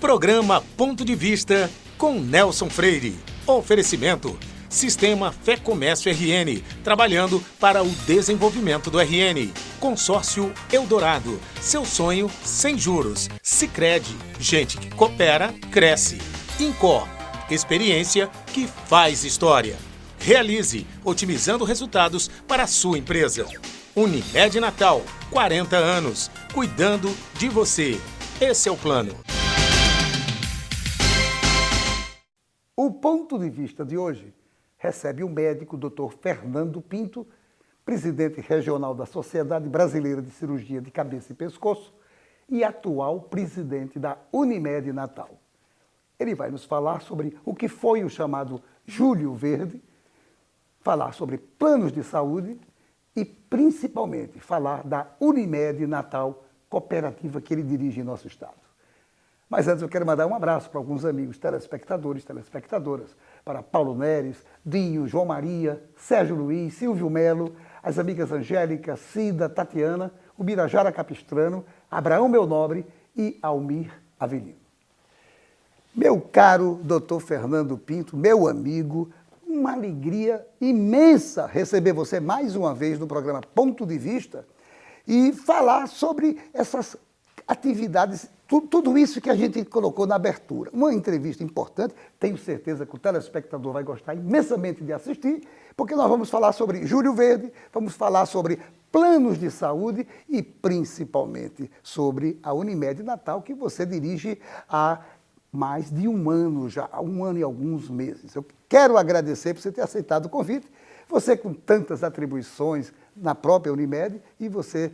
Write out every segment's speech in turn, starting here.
Programa Ponto de Vista com Nelson Freire. Oferecimento: Sistema Fé Comércio RN, trabalhando para o desenvolvimento do RN. Consórcio Eldorado, seu sonho sem juros. Sicredi, gente que coopera, cresce. Incor, experiência que faz história. Realize, otimizando resultados para a sua empresa. Unimed Natal, 40 anos, cuidando de você. Esse é o plano. O ponto de vista de hoje recebe o médico Dr. Fernando Pinto, presidente regional da Sociedade Brasileira de Cirurgia de Cabeça e Pescoço e atual presidente da Unimed Natal. Ele vai nos falar sobre o que foi o chamado Julho Verde, falar sobre planos de saúde e, principalmente, falar da Unimed Natal, cooperativa que ele dirige em nosso estado. Mas antes eu quero mandar um abraço para alguns amigos telespectadores, telespectadoras, para Paulo Neres, Dinho, João Maria, Sérgio Luiz, Silvio Melo, as amigas Angélica, Cida, Tatiana, o Birajara Capistrano, Abraão Meu Nobre e Almir Avelino. Meu caro Dr. Fernando Pinto, meu amigo, uma alegria imensa receber você mais uma vez no programa Ponto de Vista e falar sobre essas atividades, tudo isso que a gente colocou na abertura. Uma entrevista importante, tenho certeza que o telespectador vai gostar imensamente de assistir, porque nós vamos falar sobre Julho Verde, vamos falar sobre planos de saúde e principalmente sobre a Unimed Natal, que você dirige há mais de um ano já, há um ano e alguns meses. Eu quero agradecer por você ter aceitado o convite, você com tantas atribuições na própria Unimed e você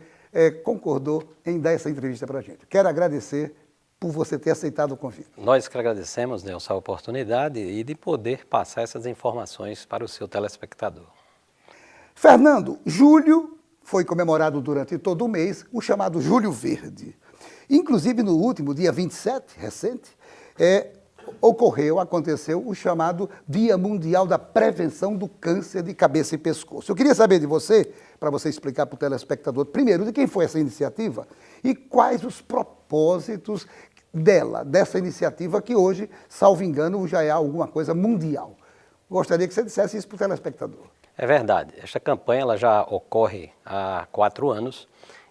concordou em dar essa entrevista para a gente. Quero agradecer por você ter aceitado o convite. Nós que agradecemos, Nelson, a oportunidade e de poder passar essas informações para o seu telespectador. Fernando, julho foi comemorado durante todo o mês o chamado Julho Verde. Inclusive no último dia 27, recente, aconteceu o chamado Dia Mundial da Prevenção do Câncer de Cabeça e Pescoço. Eu queria saber de você, para você explicar para o telespectador, primeiro, de quem foi essa iniciativa e quais os propósitos dessa iniciativa que hoje, salvo engano, já é alguma coisa mundial. Gostaria que você dissesse isso para o telespectador. É verdade. Esta campanha ela já ocorre há 4 anos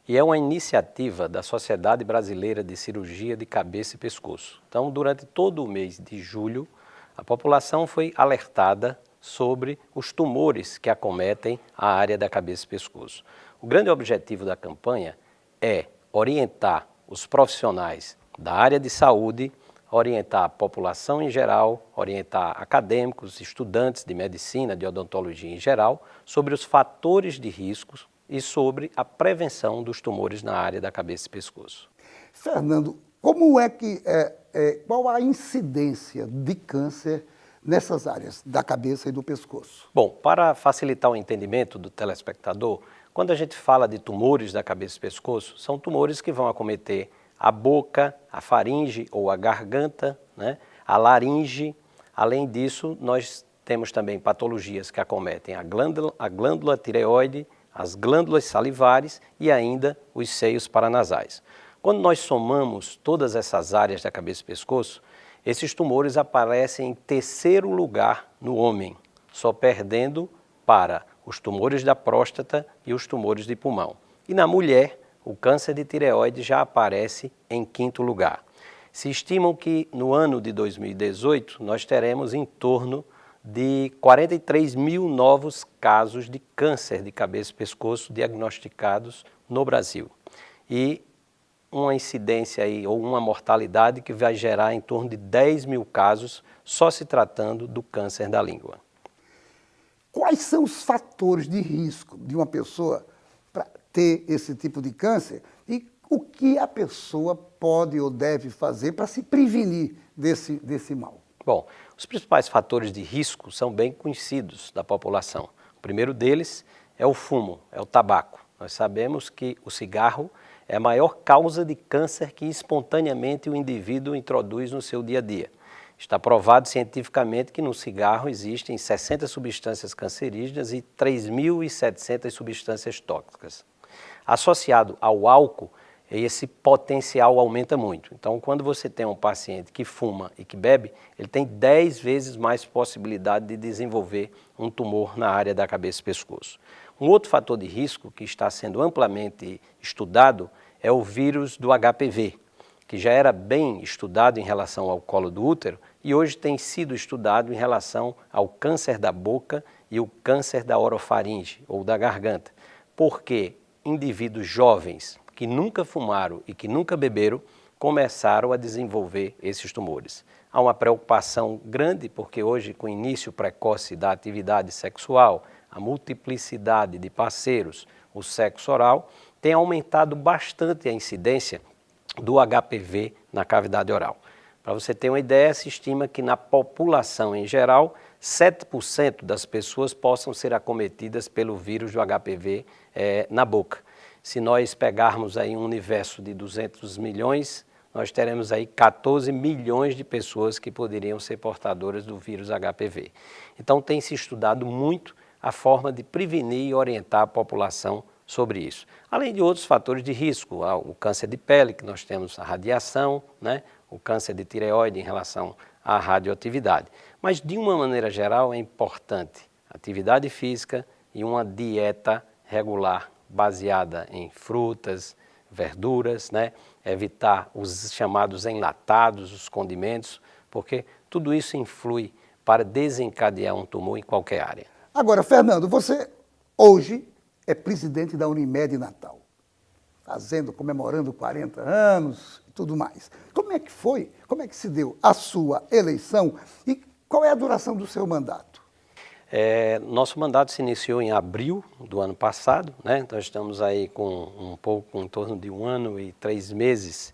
e é uma iniciativa da Sociedade Brasileira de Cirurgia de Cabeça e Pescoço. Então, durante todo o mês de julho, a população foi alertada sobre os tumores que acometem a área da cabeça e pescoço. O grande objetivo da campanha é orientar os profissionais da área de saúde, orientar a população em geral, orientar acadêmicos, estudantes de medicina, de odontologia em geral, sobre os fatores de riscos e sobre a prevenção dos tumores na área da cabeça e pescoço. Fernando, como qual a incidência de câncer nessas áreas da cabeça e do pescoço? Bom, para facilitar o entendimento do telespectador, quando a gente fala de tumores da cabeça e pescoço, são tumores que vão acometer a boca, a faringe ou a garganta, né? A laringe. Além disso, nós temos também patologias que acometem a glândula tireoide, as glândulas salivares e ainda os seios paranasais. Quando nós somamos todas essas áreas da cabeça e pescoço, esses tumores aparecem em terceiro lugar no homem, só perdendo para os tumores da próstata e os tumores de pulmão. E na mulher, o câncer de tireoide já aparece em quinto lugar. Se estimam que no ano de 2018 nós teremos em torno de 43 mil novos casos de câncer de cabeça e pescoço diagnosticados no Brasil. E uma incidência aí, ou uma mortalidade que vai gerar em torno de 10 mil casos só se tratando do câncer da língua. Quais são os fatores de risco de uma pessoa para ter esse tipo de câncer e o que a pessoa pode ou deve fazer para se prevenir desse mal? Bom, os principais fatores de risco são bem conhecidos da população. O primeiro deles é o fumo, é o tabaco. Nós sabemos que o cigarro é a maior causa de câncer que espontaneamente o indivíduo introduz no seu dia a dia. Está provado cientificamente que no cigarro existem 60 substâncias cancerígenas e 3.700 substâncias tóxicas. Associado ao álcool, esse potencial aumenta muito. Então, quando você tem um paciente que fuma e que bebe, ele tem 10 vezes mais possibilidade de desenvolver um tumor na área da cabeça e pescoço. Um outro fator de risco que está sendo amplamente estudado é o vírus do HPV, que já era bem estudado em relação ao colo do útero e hoje tem sido estudado em relação ao câncer da boca e o câncer da orofaringe ou da garganta, porque indivíduos jovens que nunca fumaram e que nunca beberam começaram a desenvolver esses tumores. Há uma preocupação grande porque hoje, com o início precoce da atividade sexual, a multiplicidade de parceiros, o sexo oral, tem aumentado bastante a incidência do HPV na cavidade oral. Para você ter uma ideia, se estima que na população em geral, 7% das pessoas possam ser acometidas pelo vírus do HPV na boca. Se nós pegarmos aí um universo de 200 milhões, nós teremos aí 14 milhões de pessoas que poderiam ser portadoras do vírus HPV. Então tem se estudado muito a forma de prevenir e orientar a população sobre isso. Além de outros fatores de risco, o câncer de pele, que nós temos a radiação, né? O câncer de tireoide em relação à radioatividade. Mas, de uma maneira geral, é importante atividade física e uma dieta regular, baseada em frutas, verduras, né? Evitar os chamados enlatados, os condimentos, porque tudo isso influi para desencadear um tumor em qualquer área. Agora, Fernando, você hoje é presidente da Unimed Natal, comemorando 40 anos e tudo mais. Como é que foi? Como é que se deu a sua eleição e qual é a duração do seu mandato? Nosso mandato se iniciou em abril do ano passado, né? Nós estamos aí com em torno de 1 ano e 3 meses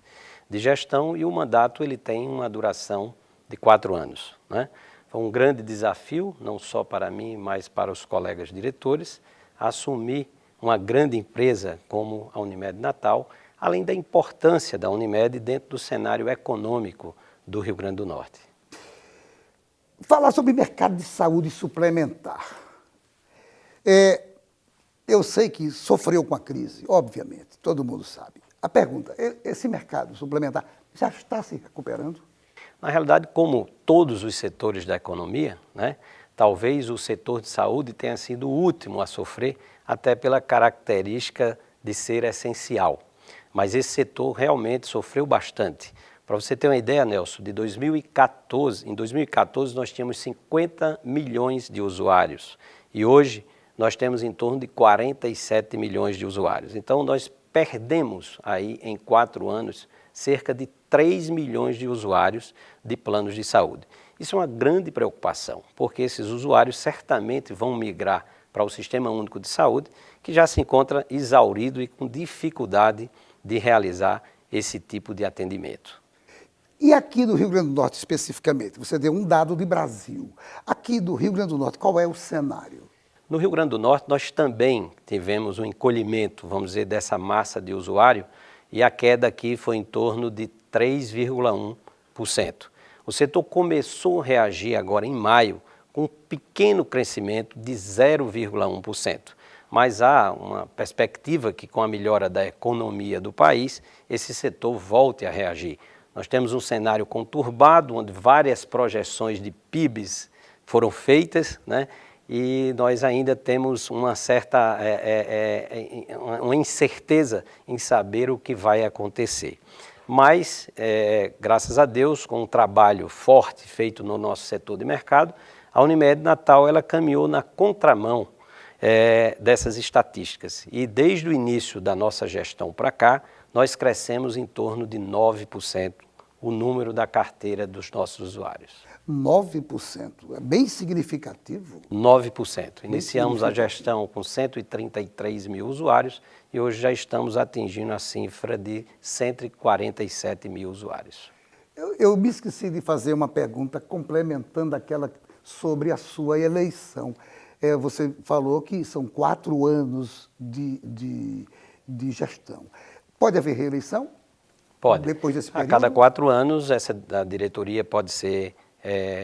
de gestão e o mandato ele tem uma duração de 4 anos, né? Foi um grande desafio, não só para mim, mas para os colegas diretores, assumir uma grande empresa como a Unimed Natal, além da importância da Unimed dentro do cenário econômico do Rio Grande do Norte. Falar sobre mercado de saúde suplementar. Eu sei que sofreu com a crise, obviamente, todo mundo sabe. A pergunta, esse mercado suplementar já está se recuperando? Na realidade, como todos os setores da economia, né, talvez o setor de saúde tenha sido o último a sofrer, até pela característica de ser essencial. Mas esse setor realmente sofreu bastante. Para você ter uma ideia, Nelson, em 2014 nós tínhamos 50 milhões de usuários e hoje nós temos em torno de 47 milhões de usuários. Então nós perdemos aí em 4 anos cerca de 3 milhões de usuários de planos de saúde. Isso é uma grande preocupação, porque esses usuários certamente vão migrar para o Sistema Único de Saúde, que já se encontra exaurido e com dificuldade de realizar esse tipo de atendimento. E aqui do Rio Grande do Norte, especificamente, você deu um dado de Brasil. Aqui do Rio Grande do Norte, qual é o cenário? No Rio Grande do Norte, nós também tivemos um encolhimento, vamos dizer, dessa massa de usuário, e a queda aqui foi em torno de 3,1%. O setor começou a reagir agora em maio com um pequeno crescimento de 0,1%. Mas há uma perspectiva que, com a melhora da economia do país, esse setor volte a reagir. Nós temos um cenário conturbado, onde várias projeções de PIBs foram feitas, né? E nós ainda temos uma certa uma incerteza em saber o que vai acontecer. Mas, graças a Deus, com um trabalho forte feito no nosso setor de mercado, a Unimed Natal ela caminhou na contramão dessas estatísticas. E desde o início da nossa gestão para cá, nós crescemos em torno de 9% o número da carteira dos nossos usuários. 9%, é bem significativo. 9%. Iniciamos a gestão com 133 mil usuários e hoje já estamos atingindo a cifra de 147 mil usuários. Eu me esqueci de fazer uma pergunta complementando aquela sobre a sua eleição. Você falou que são 4 anos de gestão. Pode haver reeleição? Pode. Depois desse período? A cada 4 anos, a diretoria pode ser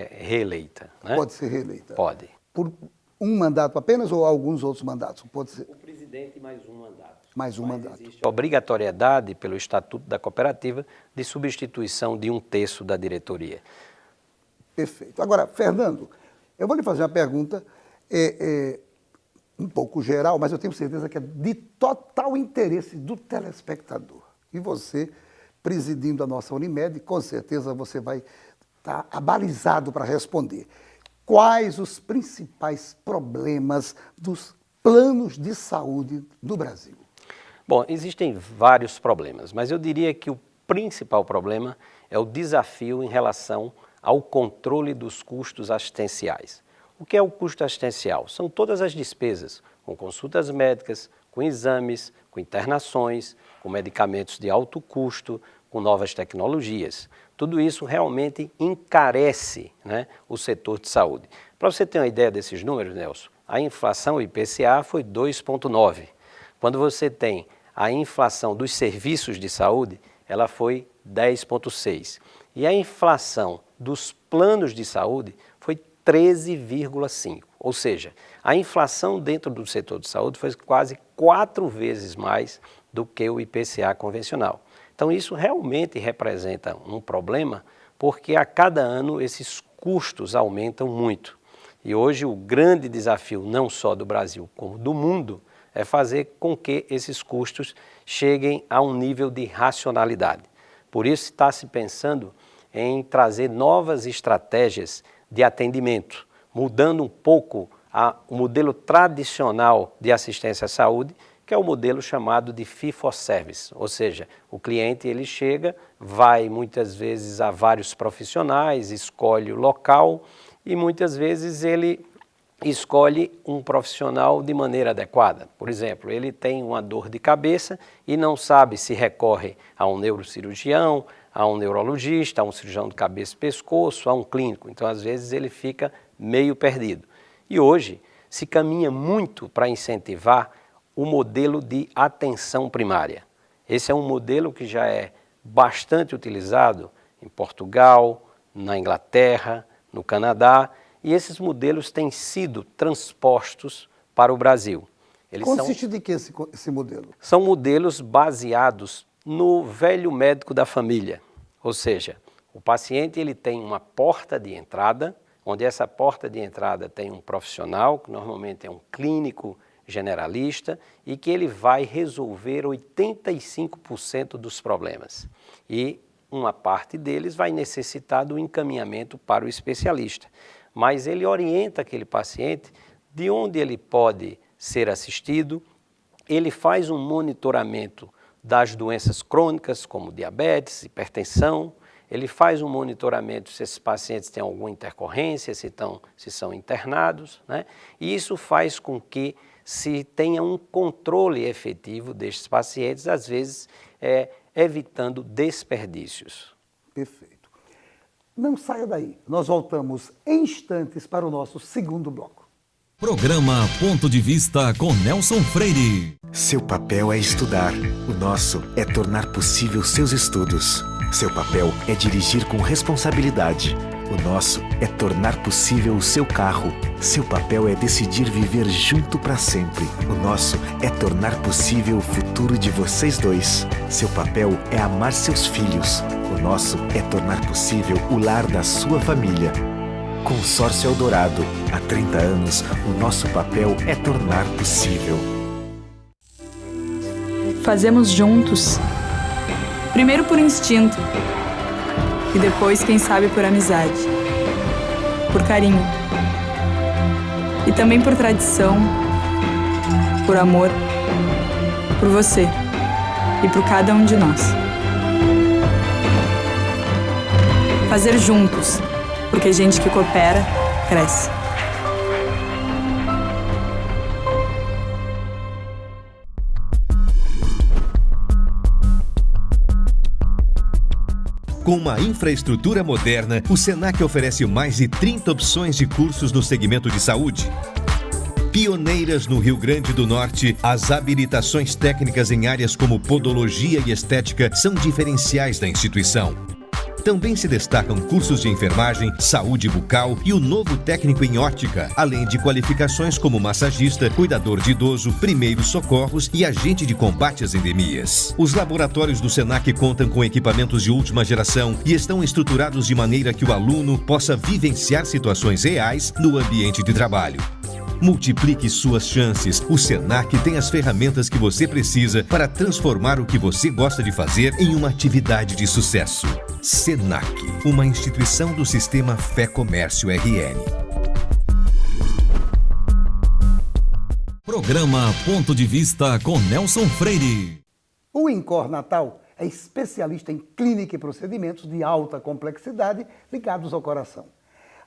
reeleita. Né? Pode ser reeleita? Pode. Por um mandato apenas ou alguns outros mandatos? Pode ser. O presidente mais um mandato. mais um mandato. Existe obrigatoriedade pelo Estatuto da Cooperativa de substituição de 1/3 da diretoria. Perfeito. Agora, Fernando, eu vou lhe fazer uma pergunta um pouco geral, mas eu tenho certeza que é de total interesse do telespectador. E você, presidindo a nossa Unimed, com certeza você vai estar abalizado para responder. Quais os principais problemas dos planos de saúde no Brasil? Bom, existem vários problemas, mas eu diria que o principal problema é o desafio em relação ao controle dos custos assistenciais. O que é o custo assistencial? São todas as despesas, com consultas médicas, com exames, com internações, com medicamentos de alto custo, com novas tecnologias. Tudo isso realmente encarece, né, o setor de saúde. Para você ter uma ideia desses números, Nelson, a inflação, o IPCA, foi 2,9%. Quando você tem a inflação dos serviços de saúde, ela foi 10,6%. E a inflação dos planos de saúde foi 13,5%. Ou seja, a inflação dentro do setor de saúde foi quase 4 vezes mais do que o IPCA convencional. Então isso realmente representa um problema, porque a cada ano esses custos aumentam muito. E hoje o grande desafio, não só do Brasil, como do mundo, é fazer com que esses custos cheguem a um nível de racionalidade. Por isso está se pensando em trazer novas estratégias de atendimento, mudando um pouco o modelo tradicional de assistência à saúde, que é o modelo chamado de fee for service, ou seja, o cliente ele chega, vai muitas vezes a vários profissionais, escolhe o local e muitas vezes ele escolhe um profissional de maneira adequada. Por exemplo, ele tem uma dor de cabeça e não sabe se recorre a um neurocirurgião, a um neurologista, a um cirurgião de cabeça e pescoço, a um clínico. Então, às vezes, ele fica meio perdido. E hoje se caminha muito para incentivar o modelo de atenção primária. Esse é um modelo que já é bastante utilizado em Portugal, na Inglaterra, no Canadá, e esses modelos têm sido transpostos para o Brasil. Consiste de que esse modelo? São modelos baseados no velho médico da família, ou seja, o paciente ele tem uma porta de entrada, onde essa porta de entrada tem um profissional, que normalmente é um clínico generalista, e que ele vai resolver 85% dos problemas. E uma parte deles vai necessitar do encaminhamento para o especialista. Mas ele orienta aquele paciente de onde ele pode ser assistido, ele faz um monitoramento das doenças crônicas, como diabetes, hipertensão, ele faz um monitoramento se esses pacientes têm alguma intercorrência, se são internados, né? E isso faz com que se tenha um controle efetivo destes pacientes, às vezes evitando desperdícios. Perfeito. Não saia daí, nós voltamos em instantes para o nosso segundo bloco. Programa Ponto de Vista com Nelson Freire. Seu papel é estudar, o nosso é tornar possível seus estudos. Seu papel é dirigir com responsabilidade, o nosso é tornar possível o seu carro. Seu papel é decidir viver junto para sempre, o nosso é tornar possível o futuro de vocês dois. Seu papel é amar seus filhos, o nosso é tornar possível o lar da sua família. Consórcio Eldorado, há 30 anos, o nosso papel é tornar possível. Fazemos juntos, primeiro por instinto, e depois, quem sabe, por amizade, por carinho, e também por tradição, por amor, por você e por cada um de nós. Fazer juntos, porque gente que coopera, cresce. Com uma infraestrutura moderna, o Senac oferece mais de 30 opções de cursos no segmento de saúde. Pioneiras no Rio Grande do Norte, as habilitações técnicas em áreas como podologia e estética são diferenciais da instituição. Também se destacam cursos de enfermagem, saúde bucal e o novo técnico em ótica, além de qualificações como massagista, cuidador de idoso, primeiros socorros e agente de combate às endemias. Os laboratórios do Senac contam com equipamentos de última geração e estão estruturados de maneira que o aluno possa vivenciar situações reais no ambiente de trabalho. Multiplique suas chances. O Senac tem as ferramentas que você precisa para transformar o que você gosta de fazer em uma atividade de sucesso. Senac, uma instituição do Sistema Fé Comércio RN. Programa Ponto de Vista com Nelson Freire. O INCOR Natal é especialista em clínica e procedimentos de alta complexidade ligados ao coração.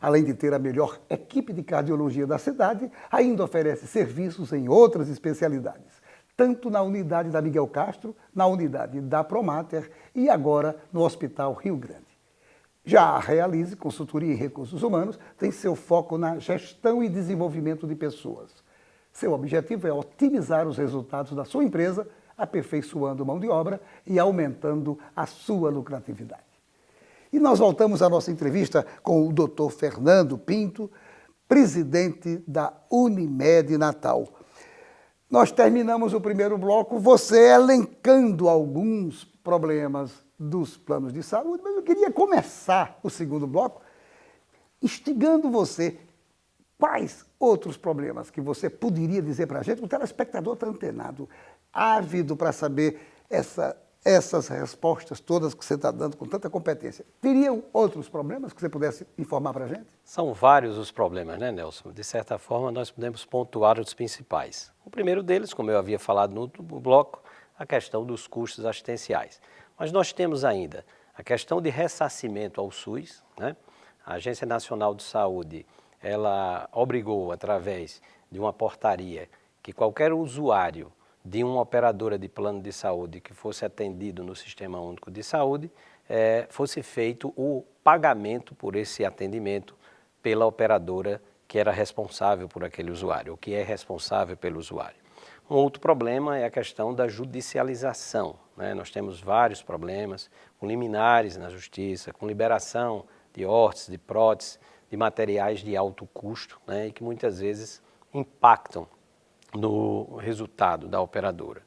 Além de ter a melhor equipe de cardiologia da cidade, ainda oferece serviços em outras especialidades, tanto na unidade da Miguel Castro, na unidade da Promater e agora no Hospital Rio Grande. Já a Realize Consultoria em Recursos Humanos tem seu foco na gestão e desenvolvimento de pessoas. Seu objetivo é otimizar os resultados da sua empresa, aperfeiçoando mão de obra e aumentando a sua lucratividade. E nós voltamos à nossa entrevista com o Dr. Fernando Pinto, presidente da Unimed Natal. Nós terminamos o primeiro bloco, você elencando alguns problemas dos planos de saúde, mas eu queria começar o segundo bloco instigando você. Quais outros problemas que você poderia dizer para a gente? O telespectador está antenado, ávido para saber essas respostas todas que você está dando com tanta competência. Teriam outros problemas que você pudesse informar para a gente? São vários os problemas, né, Nelson? De certa forma, nós podemos pontuar os principais. O primeiro deles, como eu havia falado no outro bloco, a questão dos custos assistenciais. Mas nós temos ainda a questão de ressarcimento ao SUS, né? A Agência Nacional de Saúde, ela obrigou, através de uma portaria, que qualquer usuário de uma operadora de plano de saúde que fosse atendido no Sistema Único de Saúde, fosse feito o pagamento por esse atendimento pela operadora que era responsável por aquele usuário, ou que é responsável pelo usuário. Um outro problema é a questão da judicialização, né? Nós temos vários problemas com liminares na justiça, com liberação de órteses, de próteses, de materiais de alto custo, né? E que muitas vezes impactam no resultado da operadora.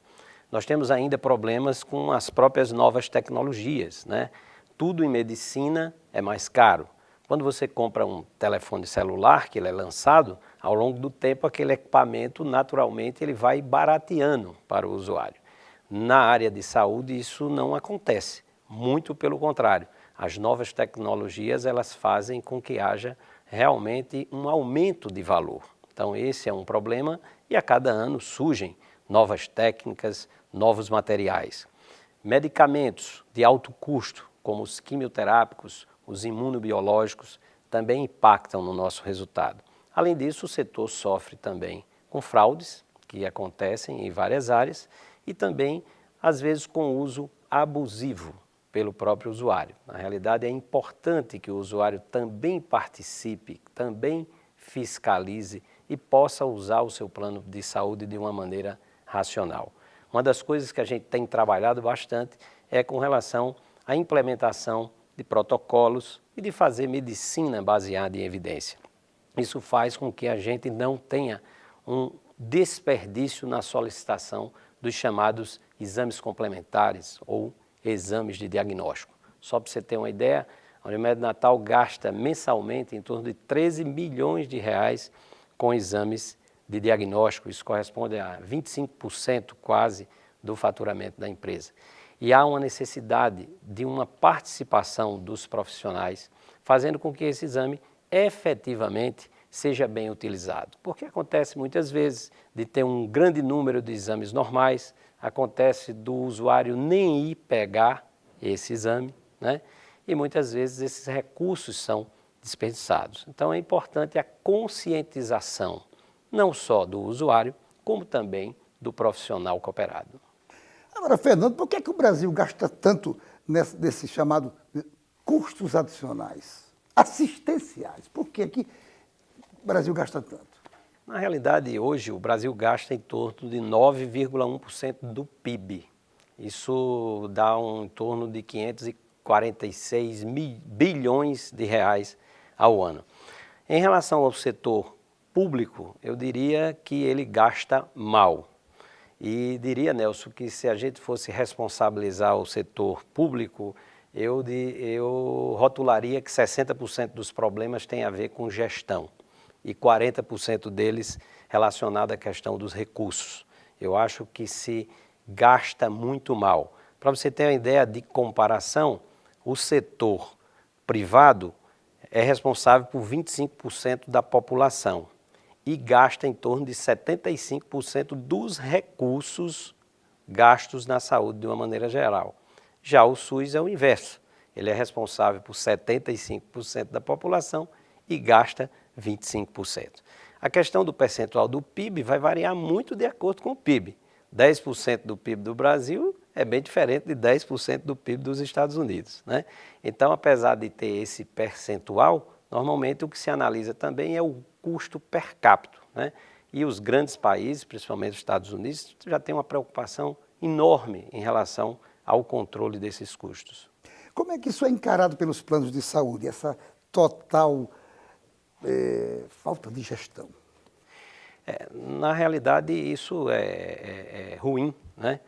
Nós temos ainda problemas com as próprias novas tecnologias, né? Tudo em medicina é mais caro. Quando você compra um telefone celular, que ele é lançado, ao longo do tempo aquele equipamento, naturalmente, ele vai barateando para o usuário. Na área de saúde isso não acontece, muito pelo contrário. As novas tecnologias, elas fazem com que haja realmente um aumento de valor. Então esse é um problema e a cada ano surgem novas técnicas, novos materiais. Medicamentos de alto custo, como os quimioterápicos, os imunobiológicos, também impactam no nosso resultado. Além disso, o setor sofre também com fraudes, que acontecem em várias áreas, e também, às vezes, com uso abusivo pelo próprio usuário. Na realidade, é importante que o usuário também participe, também fiscalize e possa usar o seu plano de saúde de uma maneira racional. Uma das coisas que a gente tem trabalhado bastante é com relação à implementação de protocolos e de fazer medicina baseada em evidência. Isso faz com que a gente não tenha um desperdício na solicitação dos chamados exames complementares ou exames de diagnóstico. Só para você ter uma ideia, a Unimed Natal gasta mensalmente em torno de 13 milhões de reais com exames de diagnóstico. Isso corresponde a 25% quase do faturamento da empresa. E há uma necessidade de uma participação dos profissionais, fazendo com que esse exame efetivamente seja bem utilizado. Porque acontece muitas vezes de ter um grande número de exames normais, acontece do usuário nem ir pegar esse exame, né? E muitas vezes esses recursos são desperdiçados. Então é importante a conscientização, não só do usuário, como também do profissional cooperado. Agora, Fernando, por que o Brasil gasta tanto nesse chamado custos adicionais, assistenciais? Por que o Brasil gasta tanto? Na realidade, hoje, o Brasil gasta em torno de 9,1% do PIB. Isso dá em torno de 540 46 bilhões de reais ao ano. Em relação ao setor público, eu diria que ele gasta mal. E diria, Nelson, que se a gente fosse responsabilizar o setor público, eu rotularia que 60% dos problemas tem a ver com gestão e 40% deles relacionado à questão dos recursos. Eu acho que se gasta muito mal. Para você ter uma ideia de comparação, o setor privado é responsável por 25% da população e gasta em torno de 75% dos recursos gastos na saúde de uma maneira geral. Já o SUS é o inverso. Ele é responsável por 75% da população e gasta 25%. A questão do percentual do PIB vai variar muito de acordo com o PIB. 10% do PIB do Brasil é bem diferente de 10% do PIB dos Estados Unidos, né? Então, apesar de ter esse percentual, normalmente o que se analisa também é o custo per capita, né? E os grandes países, principalmente os Estados Unidos, já têm uma preocupação enorme em relação ao controle desses custos. Como é que isso é encarado pelos planos de saúde, essa total falta de gestão? Na realidade, isso é ruim, né?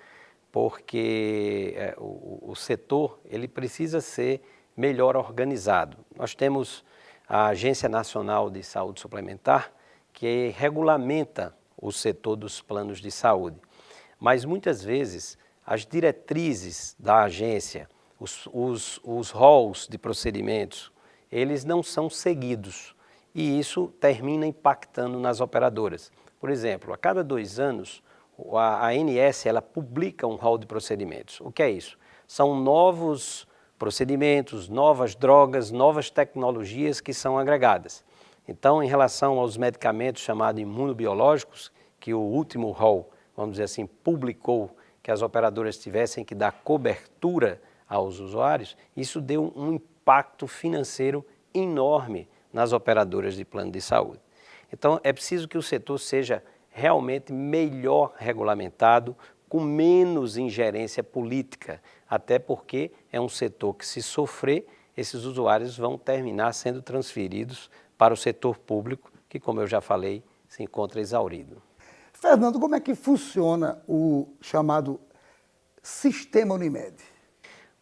Porque o setor ele precisa ser melhor organizado. Nós temos a Agência Nacional de Saúde Suplementar, que regulamenta o setor dos planos de saúde. Mas muitas vezes as diretrizes da agência, os rolos de procedimentos, eles não são seguidos e isso termina impactando nas operadoras. Por exemplo, a cada 2 anos, a ANS ela publica um rol de procedimentos. O que é isso? São novos procedimentos, novas drogas, novas tecnologias que são agregadas. Então, em relação aos medicamentos chamados imunobiológicos, que o último rol, vamos dizer assim, publicou que as operadoras tivessem que dar cobertura aos usuários, isso deu um impacto financeiro enorme nas operadoras de plano de saúde. Então, é preciso que o setor seja realmente melhor regulamentado, com menos ingerência política, até porque é um setor que, se sofrer, esses usuários vão terminar sendo transferidos para o setor público, que, como eu já falei, se encontra exaurido. Fernando, como é que funciona o chamado Sistema Unimed?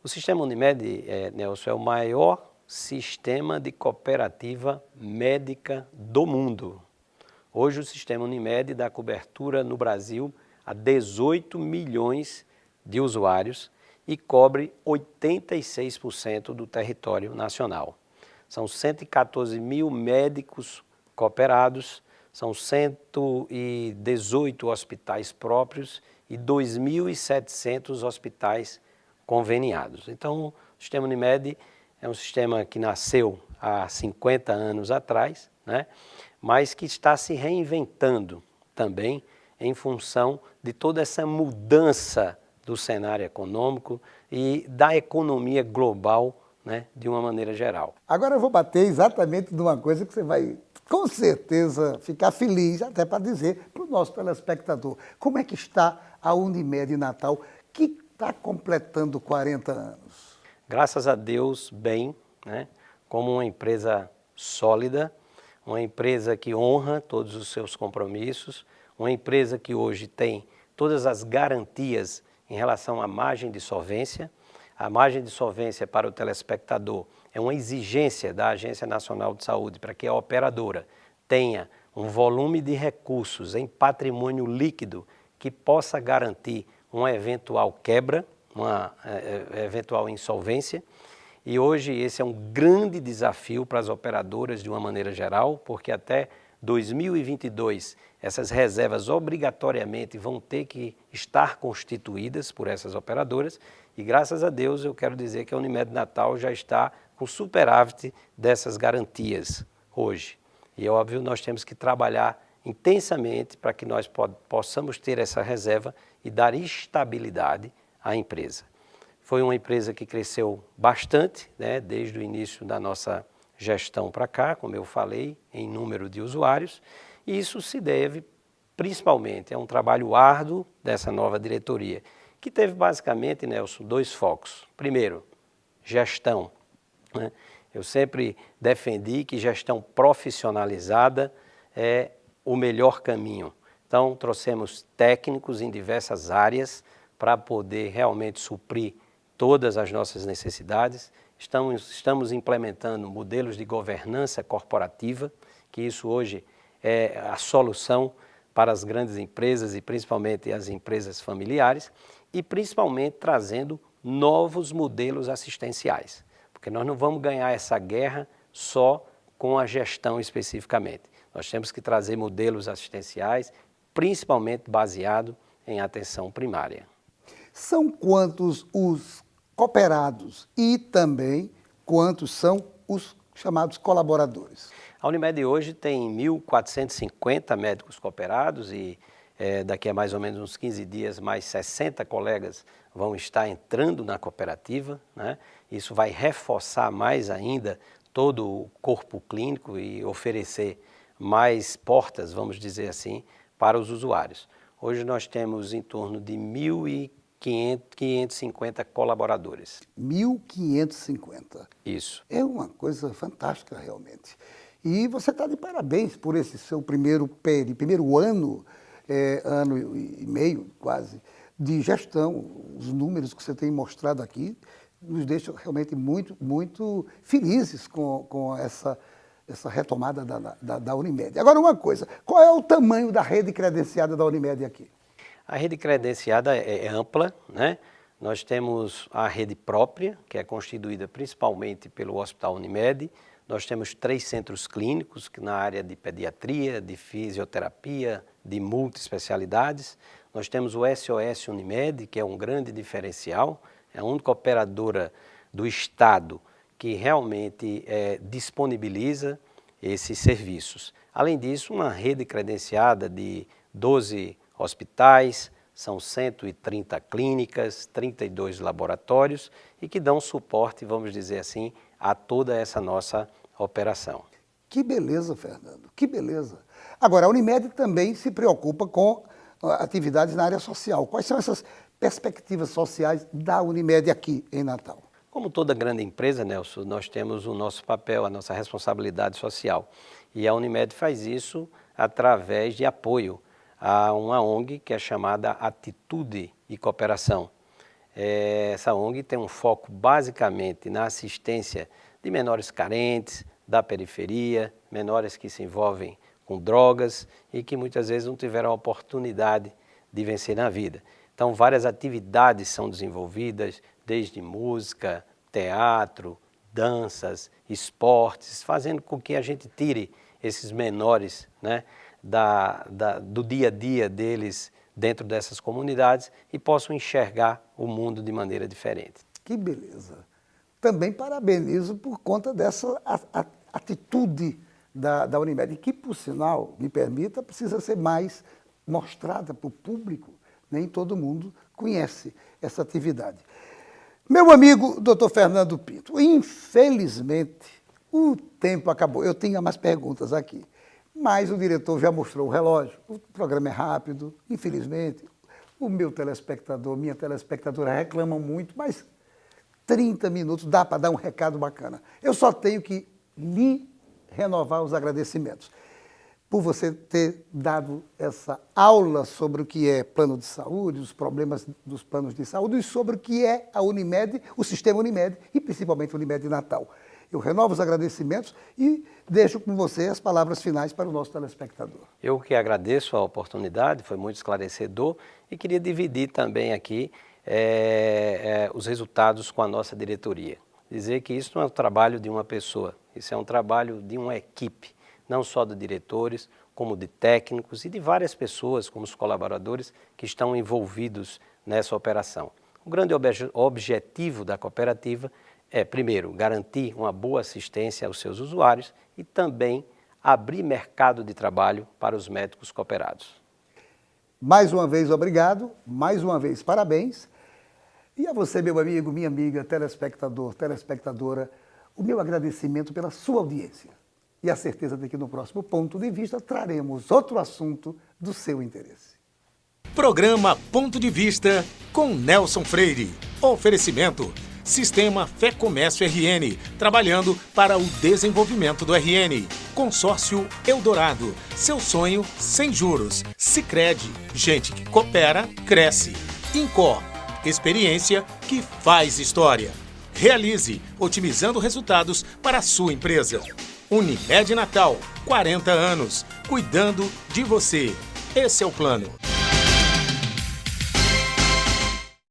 O Sistema Unimed, Nelson, é o maior sistema de cooperativa médica do mundo. Hoje o Sistema Unimed dá cobertura no Brasil a 18 milhões de usuários e cobre 86% do território nacional. São 114 mil médicos cooperados, são 118 hospitais próprios e 2.700 hospitais conveniados. Então, o Sistema Unimed é um sistema que nasceu há 50 anos atrás, né? Mas que está se reinventando também em função de toda essa mudança do cenário econômico e da economia global, né, de uma maneira geral. Agora eu vou bater exatamente numa coisa que você vai, com certeza, ficar feliz, até para dizer para o nosso telespectador. Como é que está a Unimed Natal, que está completando 40 anos? Graças a Deus, bem, né, como uma empresa sólida, uma empresa que honra todos os seus compromissos, uma empresa que hoje tem todas as garantias em relação à margem de solvência. A margem de solvência para o telespectador é uma exigência da Agência Nacional de Saúde para que a operadora tenha um volume de recursos em patrimônio líquido que possa garantir uma eventual quebra, uma eventual insolvência. E hoje esse é um grande desafio para as operadoras de uma maneira geral, porque até 2022 essas reservas obrigatoriamente vão ter que estar constituídas por essas operadoras e, graças a Deus, eu quero dizer que a Unimed Natal já está com superávit dessas garantias hoje. E é óbvio, nós temos que trabalhar intensamente para que nós possamos ter essa reserva e dar estabilidade à empresa. Foi uma empresa que cresceu bastante, né, desde o início da nossa gestão para cá, como eu falei, em número de usuários, e isso se deve principalmente a um trabalho árduo dessa nova diretoria, que teve basicamente, Nelson, 2 focos. Primeiro, gestão, né? Eu sempre defendi que gestão profissionalizada é o melhor caminho. Então, trouxemos técnicos em diversas áreas para poder realmente suprir todas as nossas necessidades. Estamos implementando modelos de governança corporativa, que isso hoje é a solução para as grandes empresas e principalmente as empresas familiares, e principalmente trazendo novos modelos assistenciais, porque nós não vamos ganhar essa guerra só com a gestão especificamente. Nós temos que trazer modelos assistenciais, principalmente baseado em atenção primária. São quantos os cooperados e também quantos são os chamados colaboradores? A Unimed hoje tem 1.450 médicos cooperados e daqui a mais ou menos uns 15 dias mais 60 colegas vão estar entrando na cooperativa, né? Isso vai reforçar mais ainda todo o corpo clínico e oferecer mais portas, vamos dizer assim, para os usuários. Hoje nós temos em torno de 1.550 colaboradores. 1.550. Isso. É uma coisa fantástica, realmente. E você está de parabéns por esse seu primeiro ano, ano e meio quase, de gestão. Os números que você tem mostrado aqui nos deixam realmente muito, muito felizes com essa retomada da Unimed. Agora, uma coisa, qual é o tamanho da rede credenciada da Unimed aqui? A rede credenciada é ampla, né? Nós temos a rede própria, que é constituída principalmente pelo Hospital Unimed. Nós temos 3 centros clínicos na área de pediatria, de fisioterapia, de multiespecialidades. Nós temos o SOS Unimed, que é um grande diferencial, é a única operadora do Estado que realmente disponibiliza esses serviços. Além disso, uma rede credenciada de 12 hospitais, são 130 clínicas, 32 laboratórios e que dão suporte, vamos dizer assim, a toda essa nossa operação. Que beleza, Fernando, que beleza. Agora, a Unimed também se preocupa com atividades na área social. Quais são essas perspectivas sociais da Unimed aqui em Natal? Como toda grande empresa, Nelson, nós temos o nosso papel, a nossa responsabilidade social. E a Unimed faz isso através de apoio a uma ONG que é chamada Atitude e Cooperação. Essa ONG tem um foco basicamente na assistência de menores carentes, da periferia, menores que se envolvem com drogas e que muitas vezes não tiveram a oportunidade de vencer na vida. Então, várias atividades são desenvolvidas, desde música, teatro, danças, esportes, fazendo com que a gente tire esses menores, né, do dia a dia deles dentro dessas comunidades e possam enxergar o mundo de maneira diferente. Que beleza! Também parabenizo por conta dessa atitude da Unimed, que, por sinal, me permita, precisa ser mais mostrada para o público. Nem todo mundo conhece essa atividade. Meu amigo Dr. Fernando Pinto, infelizmente o tempo acabou. Eu tinha mais perguntas aqui, mas o diretor já mostrou o relógio. O programa é rápido, infelizmente. O meu telespectador, minha telespectadora reclamam muito, mas 30 minutos dá para dar um recado bacana. Eu só tenho que lhe renovar os agradecimentos por você ter dado essa aula sobre o que é plano de saúde, os problemas dos planos de saúde e sobre o que é a Unimed, o sistema Unimed e principalmente a Unimed Natal. Eu renovo os agradecimentos e deixo com você as palavras finais para o nosso telespectador. Eu que agradeço a oportunidade, foi muito esclarecedor e queria dividir também aqui os resultados com a nossa diretoria. Dizer que isso não é o trabalho de uma pessoa, isso é um trabalho de uma equipe, não só de diretores, como de técnicos e de várias pessoas, como os colaboradores, que estão envolvidos nessa operação. O grande objetivo da cooperativa é, primeiro, garantir uma boa assistência aos seus usuários e também abrir mercado de trabalho para os médicos cooperados. Mais uma vez, obrigado. Mais uma vez, parabéns. E a você, meu amigo, minha amiga, telespectador, telespectadora, o meu agradecimento pela sua audiência. E a certeza de que no próximo Ponto de Vista traremos outro assunto do seu interesse. Programa Ponto de Vista com Nelson Freire. Oferecimento: Sistema Fé Comércio RN, trabalhando para o desenvolvimento do RN. Consórcio Eldorado, seu sonho sem juros. Sicredi, gente que coopera, cresce. Incor, experiência que faz história. Realize, otimizando resultados para a sua empresa. Unimed Natal, 40 anos, cuidando de você. Esse é o plano.